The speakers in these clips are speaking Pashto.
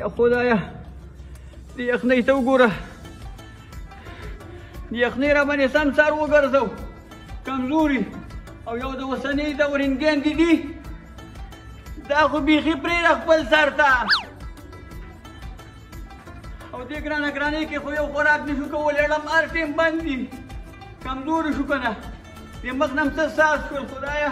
یا خدایا د یخنۍ ته وګوره د یخنۍ را باندې سم سر وګرځو کمزوري او یو د اوسنۍ دور انګیندې دي دا خو بیخي پرېږده خپل سر ته او دې ګرانه ګرانۍ کې خو یو خوراک نشو کولی ړم هر ټیم بند دي کمزوري شو که نه دې مخ نه م څه ساس شول خدایه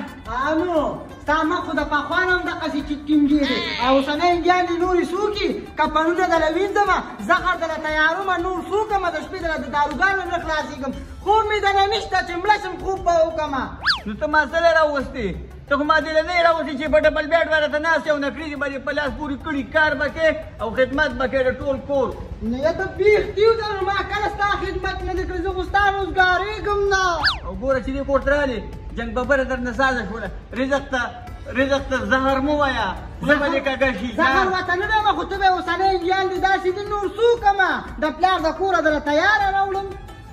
نو ستا مخ خو د پخوا نه هم دقسې ټینګې دی او اوسنۍ انډیانې نورې څوکي کپنونه دله وینځمه زخر دله تیارومه نور څوکمه د شپې دله د داروګانو نه خلاصېږم خوب مې دله نشته چې مړه شم خوب به وکړمه نو ته ما څه له راوستې ته خو ما دې له نه یې راوستې چې په ډبل بیډ باندې ته ناست یې او نکریزې به دې په لاس پورې کړي کار به کې او خدمت به کې د ټول کور نو یا ته بیخي وځه نو ما کله ستا خدمت نه دی کړی زه خو ستا روزګارېږم نه او ګوره چې دې کور ته رالې جنګ ببره درنه سازه شوله رزق ته زهر مه وایه خوله به دې کږه شي زهر ورته نه ډمه خو ته به یې اوسنی انډیان دي داسې دي نور څه وکړمه د پلار د کوره دله تیاره راوړم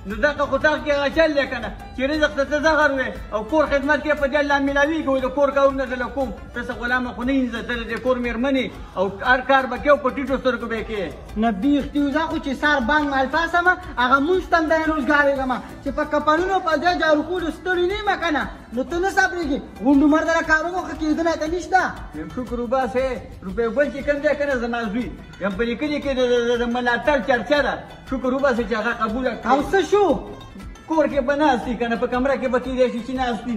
نو دغه خو تاغ کې هغه چل دی که نه چې رزق ته ته زهر وې او کور خدمت کې په دې الله میلاویږي وایي د کور کارونه دله کوم ته څه غلامه خو نه یینځه ته د کور مېرمنې او هر کار به کې او په ټیټو سترګو به یې کې نه بیخي وځه خو چې سر بند مالپاسمه هغه مونځ ته هم دی روزګارېږمه چې په کپنونو په دې جاروکولو ستړي نه یم که نه نو ته نه صبرېږي غونډو مرده کارونو ښه کېدنه ته نشته یم شکر وباسې روپۍ ګل چې کوم دی که نه زما زوی یم په دې کلي کې د ملاتړ چرچه ده شکر وباسې چې هغه قبوله کړي او څه شو کور کې به ناست دي که نه په کمره کې به کېدی شي چې ناست دي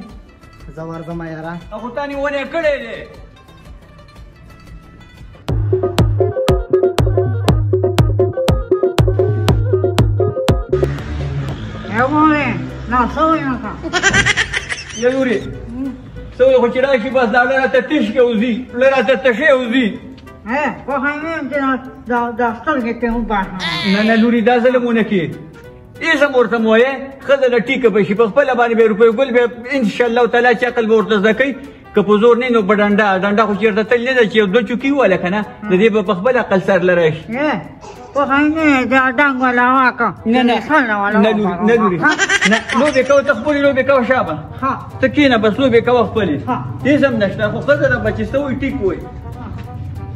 زه ورځمه یاره او خو تا نیونی کړی دی یا لورې څه وایي خو چې راشي بس دا زړه راته تش کې وځي زړه راته تشی وځي نه نه لورې دا ظلم ونه کړې ایزم ورته مو وایې ښځه له ټیکه به شي په خپله باندې به روپۍ ګل به انشاءالله تعالی چې عقل به ورته زده کوي که په زور نه نو په ډنډه خو چېرته تل نه ده چې یو دوه چوکي وواله که نه د دې به په خپل عقل سر له راشي نه لوري نه لوبې کوه ته خپلې لوبې کوه شابه ته کښېنه بس لوبې کوه خپلې هېڅ هم نشته خو ښځه ده به چې څه وایي ټیک وایي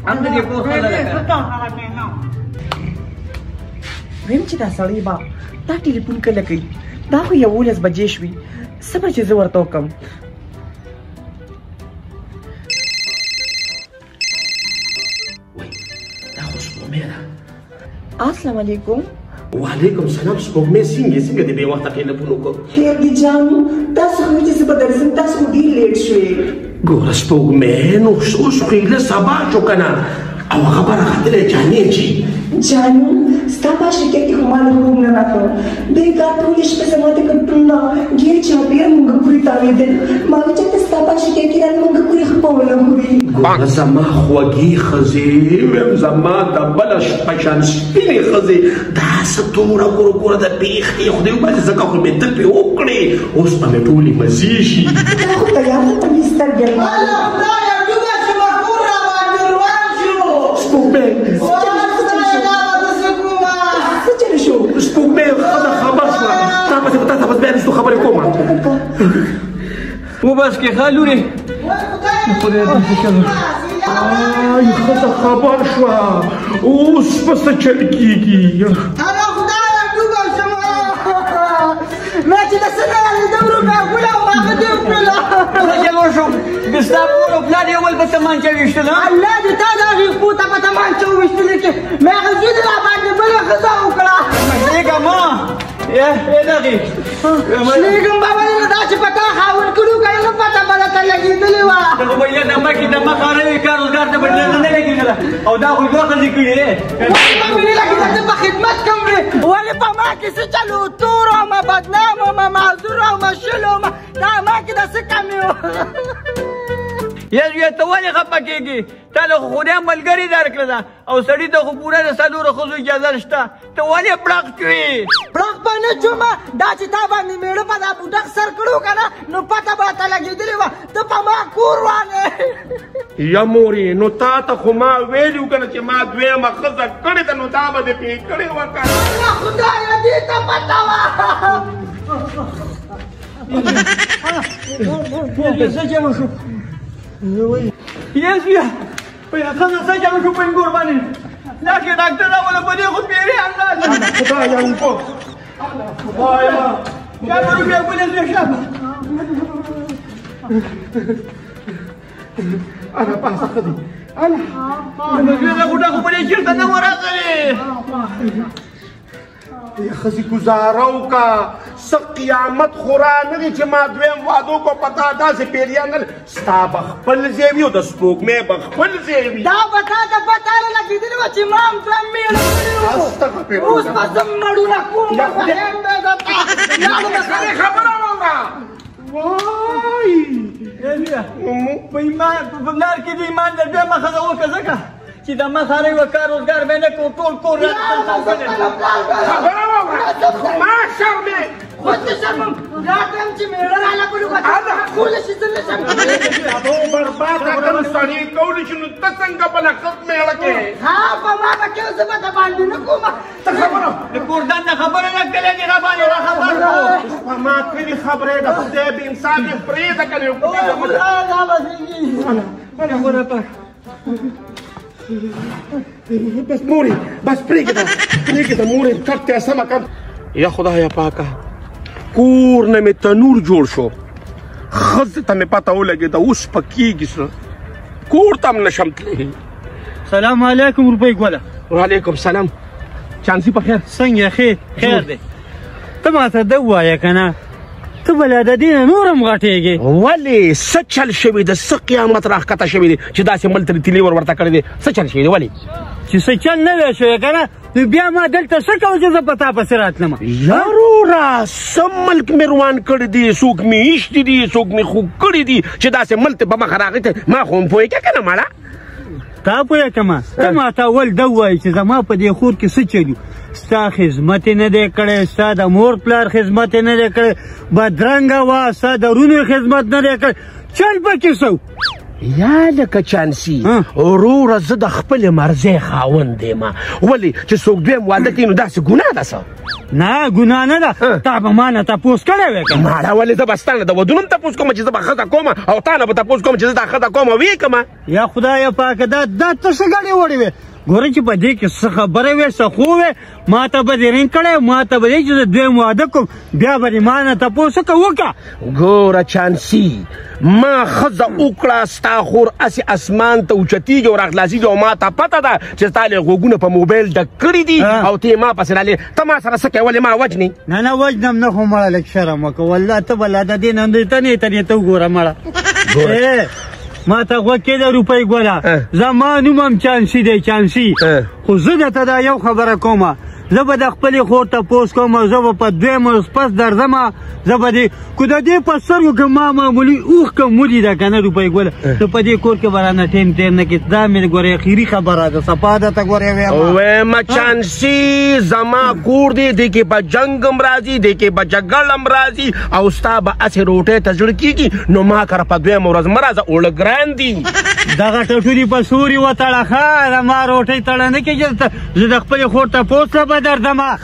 هم د دې کور ښځه ده ویم چې دا سړی به دا ټلیفون کله کوي دا خو 11 بجې شوي صبر چې زه ورته وکړم دا خو سپوږمۍ ده السلام علیکم وعلیکم سلام سپوږمۍ څنګه د بې وخته ټلیفون وکړو خیر دي جانو تاسو خو چې زه به درځم تاسو خو ډېر لیټ شوې ګوره سپوږمۍ نو اوس خو ایله سبا شو که نه او خبره ختلې جانې چې جانو ستا په شرکت کې خو ما له خوب نه راکړ دوی کار ټولې شپه زما د کټونه ګیر چاپېره مونږ پورې تاوېدل ما ویل چې ته ستا په شرکت کې رانه مونږ پورې خپله خوري ګوره زما خوږې ښځې ویم زما د بله شپه شان سپینې ښځې دا څه توره ګوره د پېښې خدای وباسي ځکه خو مې ته پرې وکړې اوس به مې ټولې مزې شي دا خو تیار ده په مې سترګې سپوږمۍ ښځه خبر شوه تا پسې په تاسو بس بیا نشتو خبرې کومه وبس کې ښه لورې آی ښځه خبر شوه اوس به څه چل کېږي ما چې د څه نه لیدم روپۍ ګوله او هغه دې وکړله څه چل وشو د ستا مور او پلار یې ول په تمانچه ویشتل الله دې تا د هغې پوته په تمانچه وویشتلې کې مې هغه زوی دې راباندې بله ښځه وکړه شلېږه ما دغې شلېږم بابا دې دا چې په تا خاوند کړو که نه پته به درته لګېدلې وه ته خو به یې د مخې د مخه روي کار روزګار ته به درته نه لګېدله او دا خو دوه ښځې کړي دی ولې به مې نه لګېده ته په خدمت کوم وې ولې په ما کې څه چلو تور ومه بدنام ومه معذور ومه شل ومه دا ما کې د څه کمې وه یا ته ولې خفه کېږي تا له خو خدای ملګري درکړه ده او سړي ته خو پوره د څلورو ښځو اجازه شته ته ولې پړق شوې پړق به نه شومه دا چې تا باندې مېړه په دا بوټک سر کړو که نه نو پته به ته لګېدلې وه ته په ما کور وانې یا مورې نو تا ته خو ما ویلي وو که نه چې ما دویمه ښځه کړې ده نو دا به دې پرې کړې وه که الله خدایه دې ته پته وه څه چل وشو یې زویه په ښځه څه چل وشو په انګور باندې دا چې ډاکټر راوله په دې خو پیریان راځي خدایا اوبه خدایا بیا به روپۍ ګلې زه شم انا پاسه ښه دی مزګره غوټه خو په دې چېرته نه وه راغلې ښځې ګزاره وکړه څه قیامت خو را نه دی چې ما دویم واده وکړو په تا داسې پیریان نه ستا به خپل ځای وي او د سپوږمۍ به خپل ځای وي دا به تا ته پته نه لګېدلې وه چې ما هم دوه مېړه کړي وو اوس به زه مړونه کوم بخیم دی درته خبره واوره وای په ایمان په لار کې د ایمان د دویمه ښځه وکړه ځکه چې د مخارۍ و کار روزګار به نه کوو ټول کور خبره واوره ما شرمې خود نه شرمم راته هم چې مېړه راله کړي وه خوله شي زه نه شم کولی برباده کړم سړی کولی شي نو ته څنګه بله ښځ مېړه کې ها په ما به کې زه به د باندې نه کوم ته خبره د کور دنده خبره نه کړې دې را باندې را خبر کړو په ما کړي خبرې د خدای به انصاف یې پرېږده که نه بس مورې بس پرېږده مورې کټ ته سمه کړم یا خدایه پاکه کور نه مې تنور جوړ شو ښځې ته مې پته ولګېده اوس پکېږي څه کور ته هم نشم تللی سلام علیکم روپۍ ګله وعلیکم سلام چانسي په خیر څنګه خیر دی ته ماته ده ووایه که نه ته به لا د دې نه نور هم غټېږې ولې څه چل شوي د څه قیامت راښکته شوي دی چې داسې ملترې تیلې ورته کړی دی څه چل شوي دی ولې چې څه چل نه وی شوی که نه نو بیا ما دلته څه کوم چې زه په تا پسې راتلم یاروره څه ملک مې روان کړی دی څوک مې ایښتي دي څوک مې خوږ کړي دي چې داسې ملک په مخه راغی ته ما خو هم پوهېږې که نه ماړه تا پوهه کمه ته ماته اول ده ووایي چې زما په دې خور کې څه چلو ستا خدمت یې نه دی کړی ستا د مور پلار خدمت یې نه دی کړی بدرنګه وه ستا د رونو خدمت نه دی کړی چل پکې څه یا لکه چانسي وروره زه د خپلې مرضۍ خاوند یم ولې چې څوک دویم واده کوي نو داسې ګناه ده څه نه ګناه نه ده تا به ما نه تپوس کړی وی که ماړه ولې زه به ستا نه د ودونو هم تپوس کوم چې زه به ښځه کوم او تا نه به تپوس کوم چې زه دا ښځه کوم ویې کړم یا خدایه پاکه دا ته څه ګډې وړې وې ګوره چې په دې کې څه خبره وې څه خو وې ما ته به دې رنګ کړی ما ته به دې چې زه دویم واده کوم بیا به دې ما نه تپوس وکړه ګوره چانسي ما ښځه وکړه ستا خور هسې اسمان ته اوچتېږي او راخلاصېږي او ما ته پته ده چې ستا لې غوږونه په موبایل ډک کړي دي او ته یې ما پسې رالې ته ما سره څه کوې ولې ما وجنې نه وجنم نه خو مړه لږ شرم وکړه والله ته به لا د دې نه ته نه ته وګوره مړه ما ته غوږ کېده روپۍ ګوله زما نوم هم چانسي دی چانسي خو زه درته دا یو خبره کومه زه به د خپلې خور تپوس کوم زه به په دویم ورځ پس درځمه زه به دې که د دې په سترګو کې ما معمولي اوښکه مولي ده که نه روپۍ ګوله ته په دې کور کې به رانه ټیم تېر نه کړې دا مې ګورې اخري خبره ده صفا درته ګورې ویمه چانسي زما کور دی دې کې به جنګ هم راځي دې کې به جګړه هم راځي او ستا به هسې روټۍ ته زړه کېږي نو ما کره په دویمه ورځ مه راځه اوړه ګران دي دغه ټټوري په سوري وتړه ښه د ما روټۍ تړه نه کېږي زه د خپلې خور تپوس له به درځمه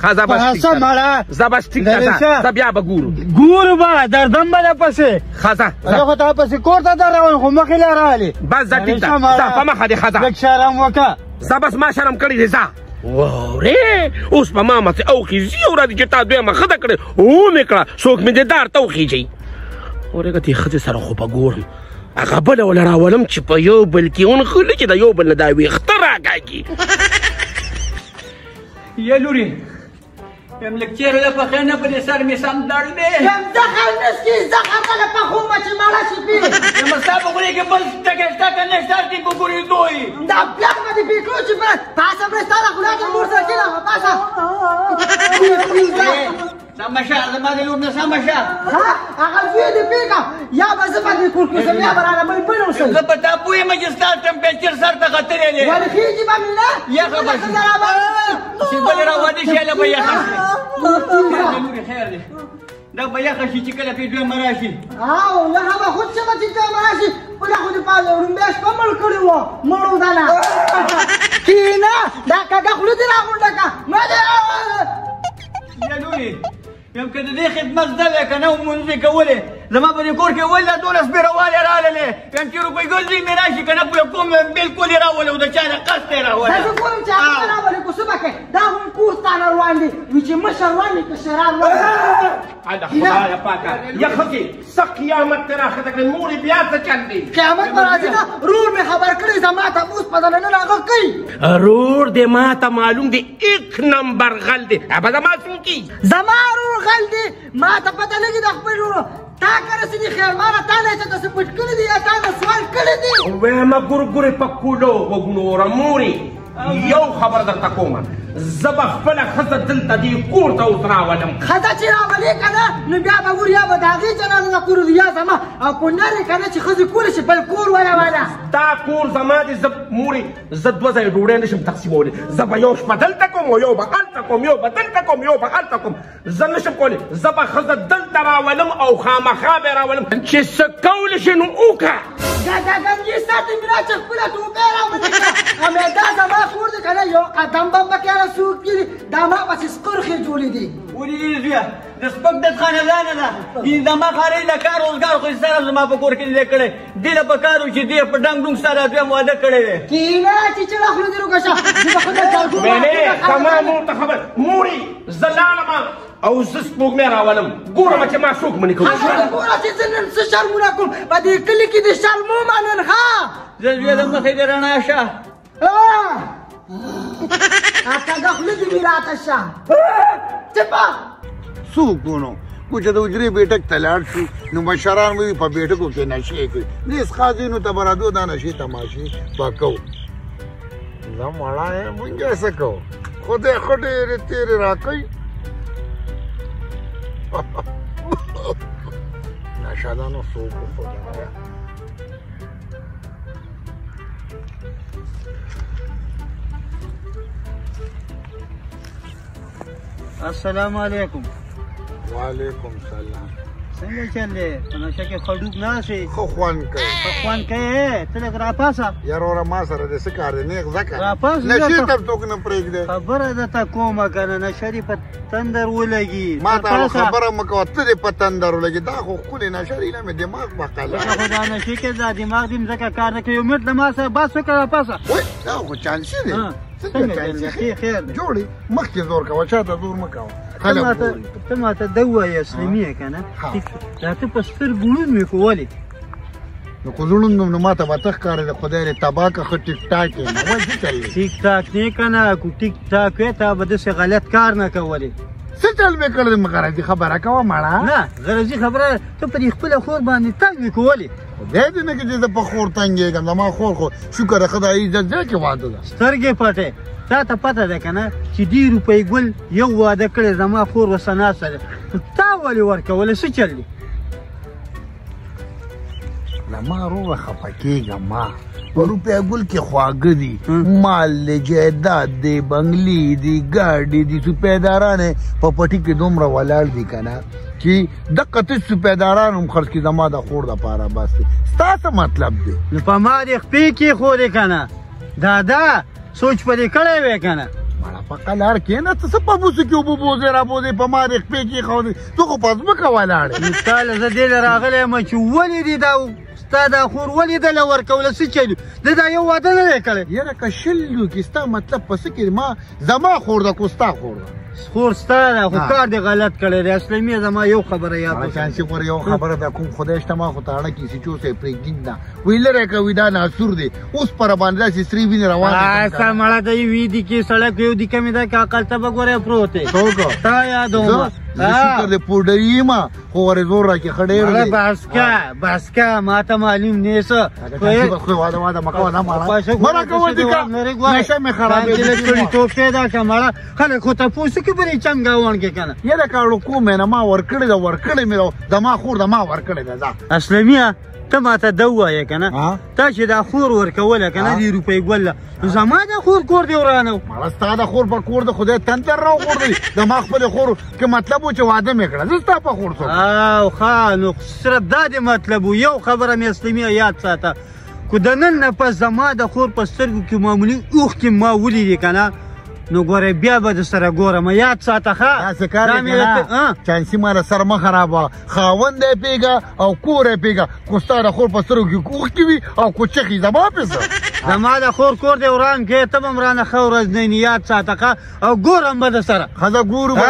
زه بس ټیک ده زه بیا به ګورو به درځم به درپسې ښه زه خو تا پسې کور ته درروم خو مخې له رالې بس زه ټیک ده زه په مخه دې ښه لږ شرم وکړه زه بس ما شرم کړی دی زه واورې اوس په ما مڅې اوخیږي یو راځي چې تا دویمه ښه ده کړې ومې کړه څوک مې دې دار ته وخیږي اورېږه دې ښځې سره خو به ګورم هغه بله وله راولم چې په یو بل کې ونښلي چې د یو بل نه دا ویښته راکاږي یا لورې یم لږ چېرې د پخې نه په دې سر مې سم درد دی یم زخر نشکي زخر ته له پخومه چې مړه شي پي یم ستا په خولې کې بل ټکی شته که نه شته دې په ګورېدو یې دا پلک به دې پېکړو چې پاسه پرې ستا د خولې ته مور سره کېنه پاسه سمه شه زما د لور نه سمه شه هغه زوی دې پېکه یا به زه به دې کور کوسم یا به رانه بل اوسئ زه په تا پوهېږم چې ستا ټمپېچر سر ته ختلی دی ولې خېږي به مې نه یخه به شي چې بل راواده شي هله به یخه شي لورې خیر دی دا به یخه شي چې کله پې دویمه راشي او یخه به خود شمه چې دویمه راشي بله خو دې پاله وړومبۍ شپه مړ کړې وه مړو ده نه کېنه دا کږه خوله دې راغونډه کړه مه دې یا لورې یم که د دې خدمت زده وی که نه مونځ یې کولې زما په دې کور کې ولې دا 12 سپېره والې راغللې 50 روپۍ ګل دې مې راشي که نه کوم بلکل یې راولو د چا د قصد یې راولو زه ګورم چې هغه راولې خو څه به کوې دا هم کور ستانه روان دي وي چې مشر روان وي که شراب روان هله خدایه پاکه یا ښځې څه قیامت دې راښکته کړې مورې بیا څه چل دی قیامت به راځي نه رور مې خبر کړی زما تپوس په دننه هغه کوي رور دې ما ته معلوم دی 1 نمبر غل دی به زما څوک کی زما رور غل دی ما ته پته لګي د خپل ورور تا که رسېدي خیر ماله تا نه چې داسې پټ کړي دي یا تا نه سوال کړی دي ویمه ګورګورې په کولو وګنوره مورې یو خبر درته کومه زه به خپله ښځه دلته دې کور ته اوس راولم ښځه چې راولې که نه نو بیا به ګورو یا به د هغې جنازه د کور یا زما او که نرې که نه چې ښځې کولی شي بل کور وروله دا کور زما دی زه مورې زه 2 ځایه ډوډۍ نه شم تقسیمولی زه به یو شپه دلته کوم او یو به هلته کوم یو به دلته کوم یو به هلته کوم زه نه شم کولی زه به ښځه دلته راولم او خامخا به یې راولم چې څه کولی شي نو وکړه ګنجي ساتي مې را چې خپله ټوپۍ راوتې کړه همېدا زما کور دی که نه یو قدم به پکې رسوک کړي دا ما پسې سپرخې جوړې دي ولې دې زویه د سپک دت خاندانه ده زما خارۍ د کار روزګار خو سره زما په کور کې دی کړی دې له پکار و چې دې په ډنګ ډونګ سره دویم واده کړی دی کینه چې چړه خوله دې روږه شه مېنې زما مور ته خبر مورې زه لاړمه او زه سپوږمۍ راولم ګورم چې ما څوک منې کوي ګوره چې زه نن څه شرمونه کوم په دې کلي کې دې شرمو ما نن ښه زه زویه د مخې دې رڼا شه کږه خوله دې مې راته شه چپه څوک نو خو چې د حجرې بیټک ته لاړ شو نو مشران وي په بیټکو کې نشې کوي نیس قاضینو ته به راځو دا نشې تماشې به کوو زه مړه یم مونږ یې څه کوو خدای خو ډېرې تېرې راکوي نشه ده نو څوک خدایه السلام علیکم وعلیکم سلام څنګه چل دی په نشه کې خډوب ناست یې ښه خوند کوي ښه خوند کوې ته لږ راپاسه یار وره ما سره دې څه کار دی نیغ ځه که راپاس نشې ته څوک نه پرېږدی خبره درته کومه که نه نشه دې په تندر ولګي ما ته خبره مه کوه ته دې په تندر ولګي دا خو ښکلې نشه دی نه مې دماغ بقله خو دا نشې کې دا دماغ دې مځکه کار نه کوي یو منټ له ما سره بس وکړه راپاسه وای دا خو چانسي دی څنګه چانسي خیر جوړې مخکې زور کوه چا ته زور مه کوه ته ماته ده ووایې اسلامي یې که نه دا ته په سترګو ړوند وې خو ولې نو که ړوند نو ما ته به ته ښکارېده خدای دې تباه که ښه ټیک ټاک یم وایي څه چل دی ټیک ټاک نه که نه که ټیک ټاک وې تا به داسې غلط کار نه کولې څه چل مې کړی مې غرضي خبره کوه مړه نه غرضي خبره ته په دې خپله خور باندې تنګ وې که ولې خدای دې نه کړي زه په خور تنګېږم زما خور خو شکر خدای عزت دی چې واده ده سترګې پټې تا ته پته ده که نه چې دې روپۍ ګل یو واده کړی زما خور ورسه ناسته ده تا ولې ورکولی څه چل دی له ما روغه خفه کېږم ما په روپۍ ګل کې خواږه دي مال دی جایداد دی بنګلي دي ګاډي دي سپیداران په پټي کې دومره ولاړ دي که نه چې دقه تش سپیداران هم خرڅ کړي زما د خور دپاره بس دی ستا څه مطلب دی نو په ما دې خپې کېښودې که نه دادا سوچ په دې کړی وې که نه مړه په قلار کښېنه ته څه په بوسو کې اوبه بوځې رابوځې په ما دې خپې کېښودې ته خو په ځمکه ولاړې نو ستا له زه دې له راغلی یم چې ولې دې دا ستا دا خور ولې دله ورکوله څه چلي ده دا یو واده نه دی کړی یاره که شل وکړي ستا مطلب په څه کې ما زما خور ده کو ستا خور ده خور ستا ده خو کار دې غلط کړی دی اسلامي زما یو خبره یاد چانسي خور یو خبره ده کوم خدای شته ما خو تاړه کیسې چوسې پرېږدي نه وایي لرې کوي دا ناسور دی اوس پر باندې داسې سرې وینې روان ستا مړه ته یې وي دي کې سړک یو دي کمې ده که عقل ته به ګورې پروت دی تا یادومه شکر دې پوډري یم خو ورې زور راکړې ښه ډېر دی بس که ما ته معلوم نه څه واده واده مه کوه نه مړه مه راکوه دې که نشه مې خرابېږي سړیتوب پیدا کړه مړه خلک خو تپوس کوي په دې چمګاوڼ کې که نه یاره کاړو کوم نه ما ورکړې ده ورکړې مې ده زما خور ده ما ورکړې ده ځه اسلاميه ته ماته ده ووایې که نه تا چې دا خور ورکوله که نه دې روپۍ ګوله نو زما د خور کور دې ورانه مړه ستا د خور په کور د خدای تندر راوغورځوي زما خپلې خور کې مطلب و چې واده مې کړه زه ستا په خور څوک او ښه نو صرف دا دې مطلب و یو خبره مې اسلاميه یاد ساته که د نن نه پس زما د خور په سترګو کې معمولي اوښکې ما ولیدې که نه نو ګوره بیا به د سره ګورم یاد ساته ښه داسې کار دی کنه چانسي ماله سر مه خرابوه خاوند یې پېږه او کور یې پېږه خو ستا د خور په سترګو کې اوښکې وي او کوچخي زما پسه زما د خور کور دی وران کې ته به م رانه ښه ورځ نه یاد ساته ښه او ګورم به د سره ښځه ګورو به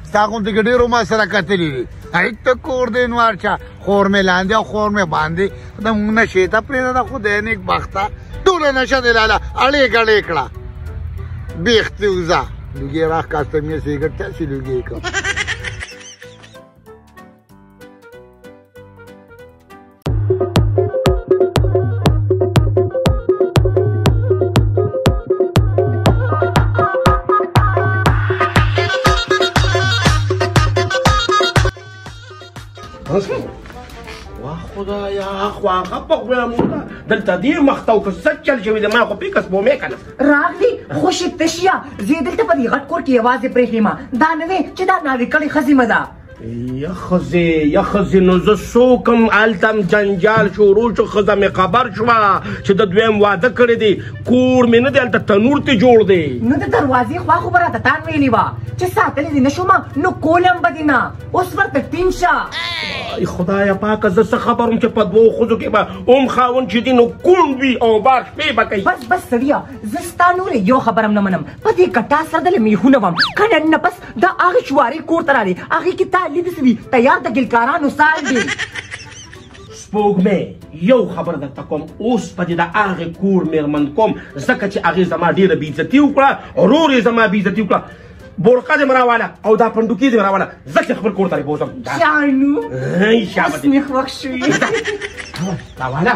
ستا غوندې کې ډېرو ما سره کتلي دي هیڅ ته کور دی نوار چا خور مې لاندې او خور مې باندې د مونږ نه شیطه پرېږده د خدای نیک بخته ټوله نشه دی لاله اړې ګړې کړه بیختې وځه لوګې راښکاسته مې سګرټ تاسې لوګې کړه واه خدایا خو هغه په غویمونه دلته دې مخته او که څه چل شوي دی ما خو پیکس بومې که نه راغلی خوشې تشیه زه دلته په دې غټ کور کې یوازې پرېښیم دا نه دی چې دا ناوې کړې ښځې مه ده یا ښځې نو زه څوکم هلته م جنجال شروع شو ښځه مې خبر شوه چې د دویم واده کړی دی کور مې نه دی هلته تنور تې جوړ دی نو د دروازې خوا خو به راته تان ویلې وه چې ساتلې دې نه شومه نو کولم به دې نه اوس ورته ټینګ شه خدایا پاکه زه څه خبر وم چې په دوو ښځو کې به اوم خاوند چې دی نو کوڼ وي او بار شپې به کوي بس سړیه زه ستا نورې یو خبر هم نه منم په دې کټا سره دلې میخونه وم که نن نه پس د هغې چوارې کور ته راغلې هغې کې تا لید سوي تیار د ګلکارانو سال دی سپوږمۍ یو خبر درته کوم اوس په دې د هغې کور مېرمن کوم ځکه چې هغې زما ډېره بېعزتي وکړه ورور یې زما بېعزتي وکړه بورقه دې مې راواله او دا پنډوکي دې مې راواله زه چې خپل کور ته رې بوځم شانو اوس مې خوښ شوي راواله